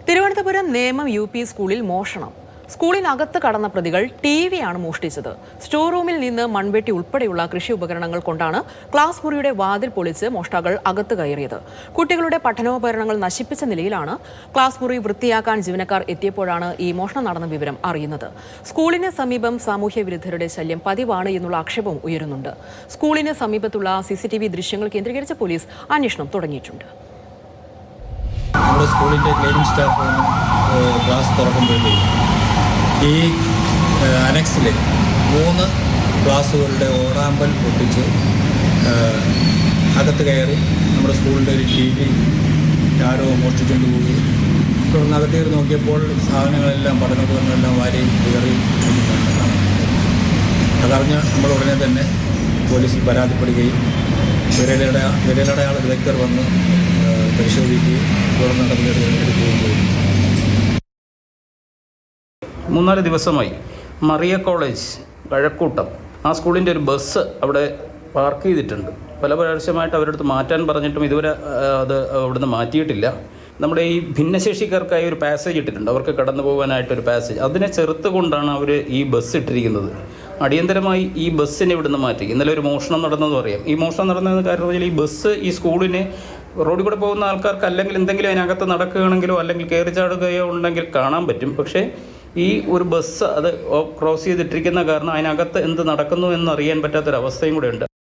Thiruvananthapuram Nemom UP സ്കൂളിൽ മോഷണം. സ്കൂളിനകത്ത് കടന്ന പ്രതികൾ ടിവിയാണ് മോഷ്ടിച്ചത്. സ്റ്റോർ റൂമിൽ നിന്ന് മൺവെട്ടി ഉൾപ്പെടെയുള്ള കൃഷി ഉപകരണങ്ങൾ കൊണ്ടാണ് ക്ലാസ് മുറിയുടെ വാതിൽ പൊളിച്ച് മോഷ്ടാക്കൾ അകത്ത് കയറിയത്. കുട്ടികളുടെ പഠനോപകരണങ്ങൾ നശിപ്പിച്ച നിലയിലാണ്. ക്ലാസ് മുറി വൃത്തിയാക്കാൻ ജീവനക്കാർ എത്തിയപ്പോഴാണ് ഈ മോഷണം നടന്ന വിവരം അറിയുന്നത്. സ്കൂളിന് സമീപം സാമൂഹ്യ വിരുദ്ധരുടെ ശല്യം പതിവാണ് എന്നുള്ള ആക്ഷേപം ഉയരുന്നുണ്ട്. സ്കൂളിന് സമീപത്തുള്ള CCTV ദൃശ്യങ്ങൾ കേന്ദ്രീകരിച്ച് പോലീസ് അന്വേഷണം തുടങ്ങിയിട്ടുണ്ട്. നമ്മുടെ സ്കൂളിൻ്റെ ക്ലീനിങ് സ്റ്റാഫ് ക്ലാസ് തുറക്കുമ്പോഴത്തേക്കും ഈ അനക്സിലെ 3 ക്ലാസ്സുകളുടെ ഓടാമ്പൽ പൊട്ടിച്ച് അകത്ത് കയറി നമ്മുടെ സ്കൂളിൻ്റെ ഒരു TV ആരോ മോഷ്ടിച്ചുകൊണ്ട് പോവുകയും തുടർന്ന് അകത്ത് കയറി നോക്കിയപ്പോൾ സാധനങ്ങളെല്ലാം പഠനോപകരണങ്ങളെല്ലാം വാരി കയറി. അതറിഞ്ഞ് നമ്മൾ ഉടനെ തന്നെ പോലീസിൽ പരാതിപ്പെടുകയും വിരലടയാള വിദഗ്ധർ വന്ന് പരിശോധിക്കുകയും തുടർന്ന് നടപടികൾ എടുക്കുകയും ചെയ്തു. 3-4 ദിവസമായി മറിയ കോളേജ് കഴക്കൂട്ടം ആ സ്കൂളിൻ്റെ ഒരു ബസ് അവിടെ പാർക്ക് ചെയ്തിട്ടുണ്ട്. പല പ്രാവശ്യമായിട്ട് അവരുടെ അടുത്ത് മാറ്റാൻ പറഞ്ഞിട്ടും ഇതുവരെ അത് അവിടുന്ന് മാറ്റിയിട്ടില്ല. നമ്മുടെ ഈ ഭിന്നശേഷിക്കാർക്കായി ഒരു പാസേജ് ഇട്ടിട്ടുണ്ട്, അവർക്ക് കടന്നു പോകാനായിട്ടൊരു പാസേജ്. അതിനെ ചെറുത്തുകൊണ്ടാണ് അവർ ഈ ബസ് ഇട്ടിരിക്കുന്നത്. അടിയന്തരമായി ഈ ബസ്സിനെ ഇവിടുന്ന് മാറ്റി. ഇന്നലെ ഒരു മോഷണം നടന്നതെന്ന് പറയാം. ഈ മോഷണം നടന്നതെന്ന് കാരണം പറഞ്ഞാൽ ഈ ബസ് ഈ സ്കൂളിനെ റോഡിൽ കൂടെ പോകുന്ന ആൾക്കാർക്ക് അല്ലെങ്കിൽ എന്തെങ്കിലും അതിനകത്ത് നടക്കുകയാണെങ്കിലോ അല്ലെങ്കിൽ കയറി ചാടുകയോ ഉണ്ടെങ്കിൽ കാണാൻ പറ്റും. പക്ഷേ ഈ ഒരു ബസ് അത് ക്രോസ് ചെയ്തിട്ടിരിക്കുന്ന കാരണം അതിനകത്ത് എന്ത് നടക്കുന്നു എന്നറിയാൻ പറ്റാത്തൊരവസ്ഥയും കൂടെ ഉണ്ട്.